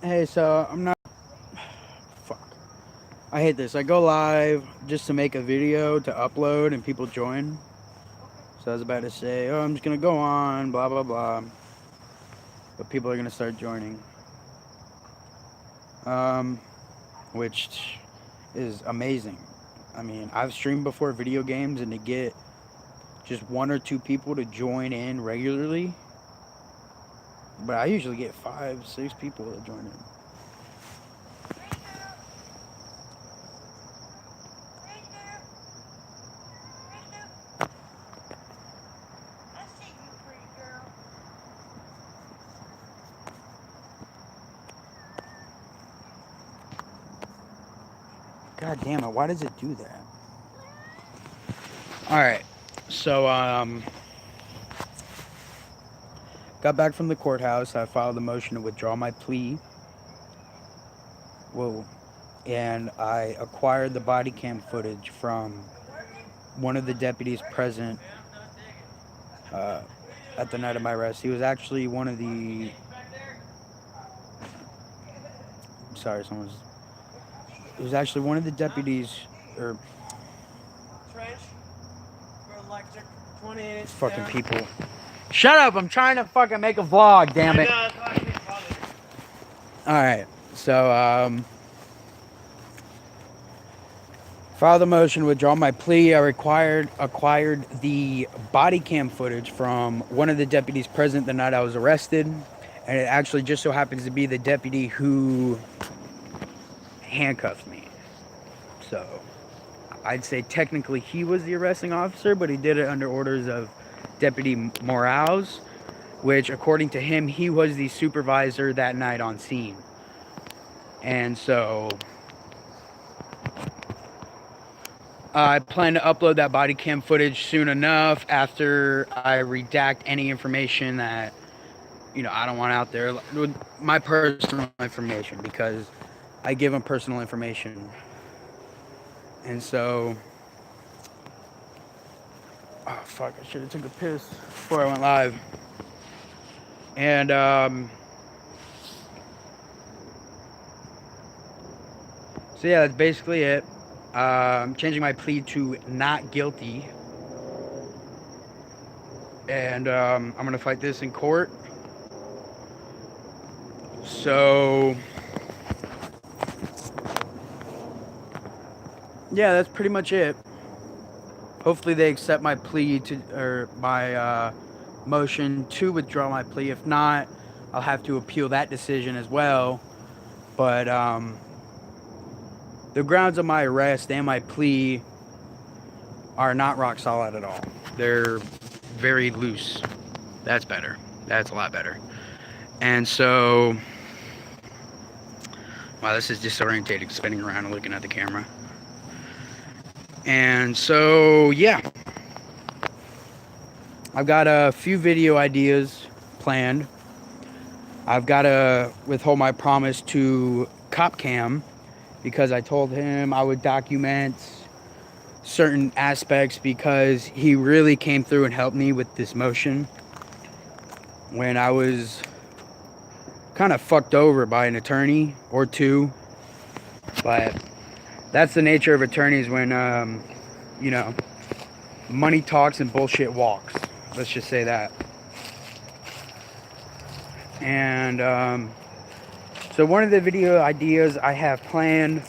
Hey, so I'm not. Fuck. I hate this. I go live just to make a video to upload and people join. So I was about to say, oh, I'm just gonna go on, blah blah blah. But people are gonna start joining. Um, which is amazing. I mean, I've streamed before video games, and to get just one or two people to join in regularly, but I usually get 5, 6 people to join in. God damn it, why does it do that? Alright, so, got back from the courthouse. I filed a motion to withdraw my plea. Whoa. And I acquired the body cam footage from one of the deputies present at the night of my arrest. He was actually one of the... I'm sorry, someone's... It was actually one of the deputies, or... These fucking people. Shut up! I'm trying to fucking make a vlog, damn it. Alright, so, filed the motion to withdraw my plea. I acquired the body cam footage from one of the deputies present the night I was arrested. And it actually just so happens to be the deputy who handcuffed me. So, I'd say technically he was the arresting officer, but he did it under orders of Deputy Morales, which, according to him, he was the supervisor that night on scene. And so I plan to upload that body cam footage soon enough after I redact any information that, I don't want out there. My personal information, because I give them personal information. And so... Oh, fuck, I should have took a piss before I went live. And, so yeah, that's basically it. I'm changing my plea to not guilty. And, I'm going to fight this in court. So... yeah, that's pretty much it. Hopefully they accept my plea or my motion to withdraw my plea. If not, I'll have to appeal that decision as well. But the grounds of my arrest and my plea are not rock solid at all. They're very loose. That's better. That's a lot better. And so, wow, this is disorientating, spinning around and looking at the camera. And so, yeah, I've got a few video ideas planned. I've got to withhold my promise to Cop Cam because I told him I would document certain aspects because he really came through and helped me with this motion when I was kind of fucked over by an attorney or two. But that's the nature of attorneys when, money talks and bullshit walks. Let's just say that. And so one of the video ideas I have planned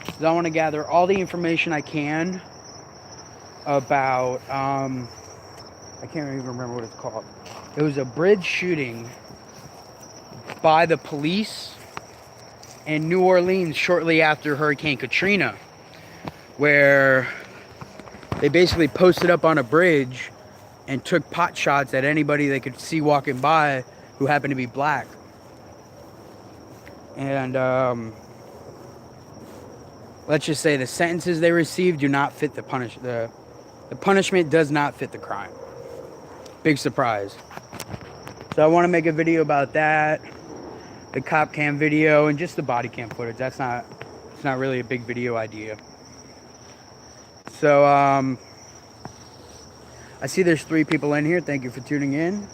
is I want to gather all the information I can about, I can't even remember what it's called. It was a bridge shooting by the police in New Orleans shortly after Hurricane Katrina, where they basically posted up on a bridge and took pot shots at anybody they could see walking by who happened to be black. And let's just say the sentences they received do not fit the punishment does not fit the crime. Big surprise. So I want to make a video about that, the cop cam video, and just the body cam footage. It's not really a big video idea. So I see there's 3 people in here. Thank you for tuning in.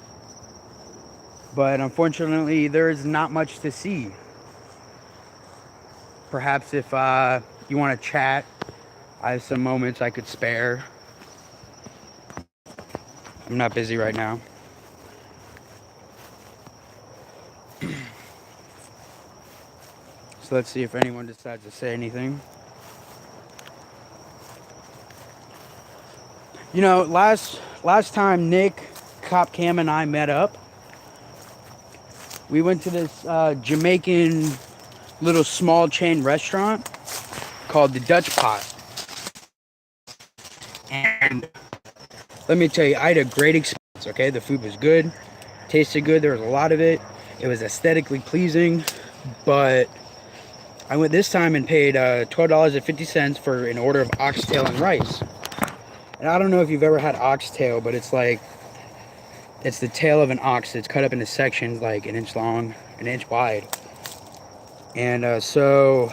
But unfortunately, there's not much to see. Perhaps if you want to chat, I have some moments I could spare. I'm not busy right now. So let's see if anyone decides to say anything. You know, last time Nick, Cop Cam, and I met up, we went to this Jamaican little small chain restaurant called the Dutch Pot. And let me tell you, I had a great experience, okay? The food was good, tasted good, there was a lot of it. It was aesthetically pleasing, but I went this time and paid $12.50 for an order of oxtail and rice. And I don't know if you've ever had oxtail, but it's like, it's the tail of an ox that's cut up into sections like an inch long, an inch wide. And so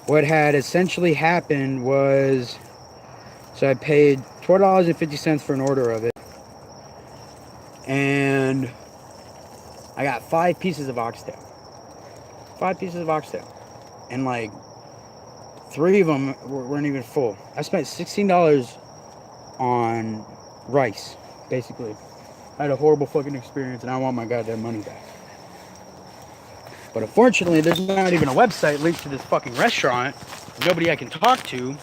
what had essentially happened was, so I paid $12.50 for an order of it. And I got 5 pieces of oxtail. 5 pieces of oxtail. And like 3 of them weren't even full. I spent $16 on rice, basically. I had a horrible fucking experience and I want my goddamn money back. But unfortunately, there's not even a website linked to this fucking restaurant. Nobody I can talk to.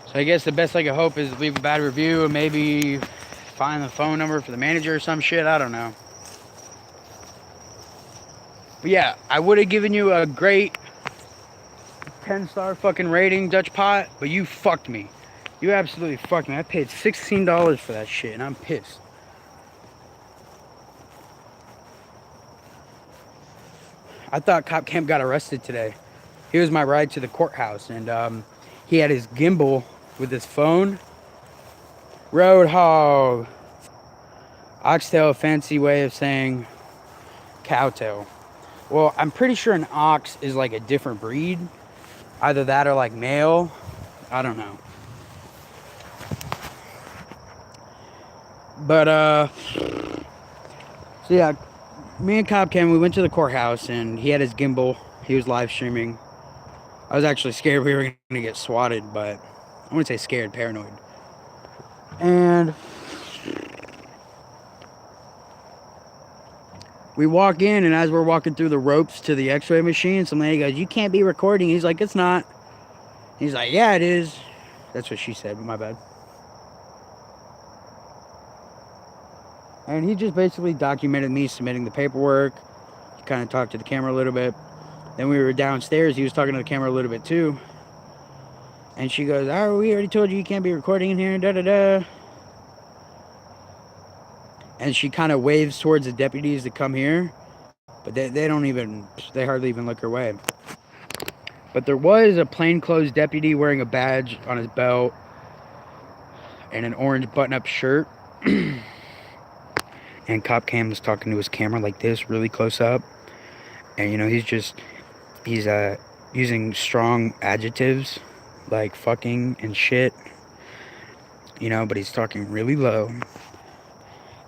So I guess the best I can hope is leave a bad review and maybe find the phone number for the manager or some shit. I don't know. But yeah, I would have given you a great 10-star fucking rating, Dutch Pot, but you fucked me. You absolutely fucked me. I paid $16 for that shit and I'm pissed. I thought Cop Camp got arrested today. He was my ride to the courthouse, and he had his gimbal with his phone. Roadhog. Oxtail, a fancy way of saying cowtail. Well, I'm pretty sure an ox is like a different breed. Either that or like male. I don't know. But, so yeah, me and Cop Cam, we went to the courthouse and he had his gimbal. He was live streaming. I was actually scared we were going to get swatted, but I wouldn't say scared, paranoid. And we walk in, and as we're walking through the ropes to the x-ray machine, some lady goes, "You can't be recording." He's like, "It's not." He's like, "Yeah, it is." That's what she said, but my bad. And he just basically documented me submitting the paperwork. He kind of talked to the camera a little bit. Then we were downstairs. He was talking to the camera a little bit too. And she goes, "Oh, we already told you can't be recording in here, da-da-da." And she kind of waves towards the deputies to come here. But they don't even, they hardly even look her way. But there was a plainclothes deputy wearing a badge on his belt and an orange button-up shirt. And Cop Cam was talking to his camera like this, really close up. And, you know, he's using strong adjectives like fucking and shit. You know, but he's talking really low.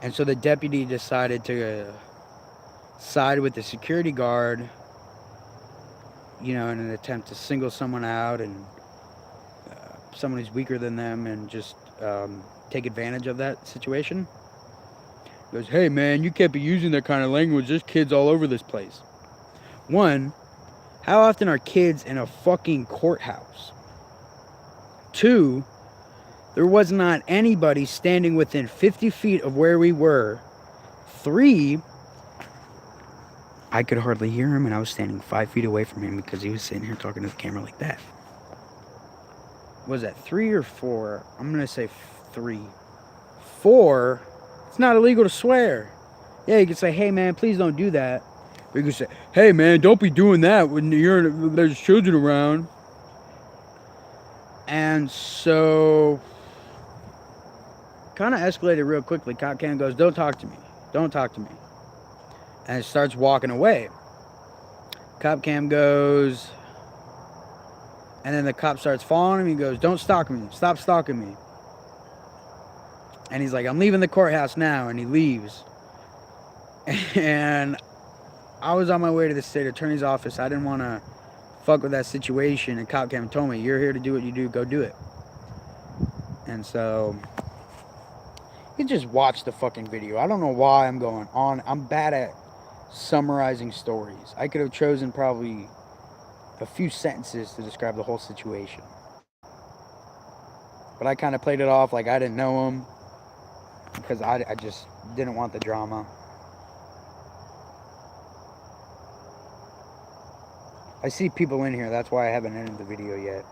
And so the deputy decided to side with the security guard, you know, in an attempt to single someone out and someone who's weaker than them and just take advantage of that situation. He goes, "Hey man, you can't be using that kind of language. There's kids all over this place." One, how often are kids in a fucking courthouse? Two, there was not anybody standing within 50 feet of where we were. Three, I could hardly hear him, and I was standing 5 feet away from him because he was sitting here talking to the camera like that. Was that 3 or 4? I'm going to say 3. 4, it's not illegal to swear. Yeah, you could say, "Hey man, please don't do that." Or you could say, "Hey man, don't be doing that when there's children around." And so, kind of escalated real quickly. Cop Cam goes, "Don't talk to me. Don't talk to me." And starts walking away. Cop Cam goes, and then the cop starts following him. He goes, "Don't stalk me. Stop stalking me." And he's like, "I'm leaving the courthouse now." And he leaves. And I was on my way to the state attorney's office. I didn't want to fuck with that situation. And cop came and told me, you're here to do what you do. Go do it. And so you just watch the fucking video. I don't know why I'm going on. I'm bad at summarizing stories. I could have chosen probably a few sentences to describe the whole situation. But I kind of played it off like I didn't know him because I just didn't want the drama. I see people in here. That's why I haven't ended the video yet.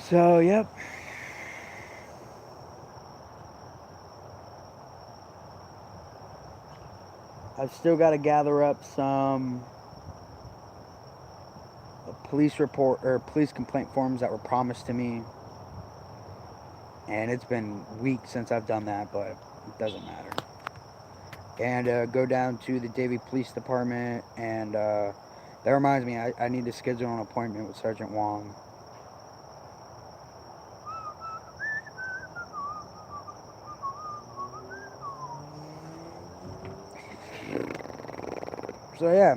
So, yep. I've still got to gather up some police report or police complaint forms that were promised to me. And it's been weeks since I've done that, but it doesn't matter. And go down to the Davie Police Department. And that reminds me, I need to schedule an appointment with Sergeant Wong. So yeah,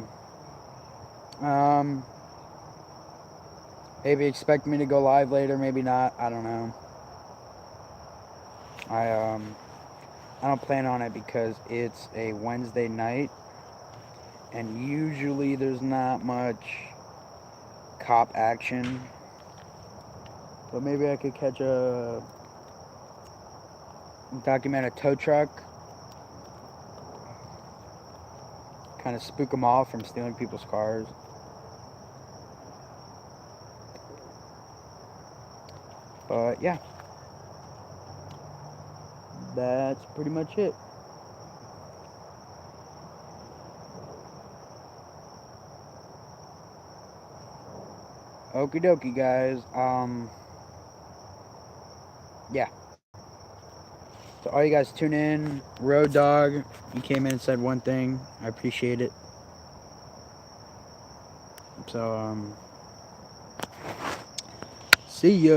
maybe expect me to go live later, maybe not. I don't know. I don't plan on it because it's a Wednesday night, and usually there's not much cop action. But maybe I could document a tow truck. Kind of spook them off from stealing people's cars. But yeah, that's pretty much it. Okie dokie, guys. Yeah. So all you guys tune in. Road Dog, you came in and said one thing. I appreciate it. So see ya.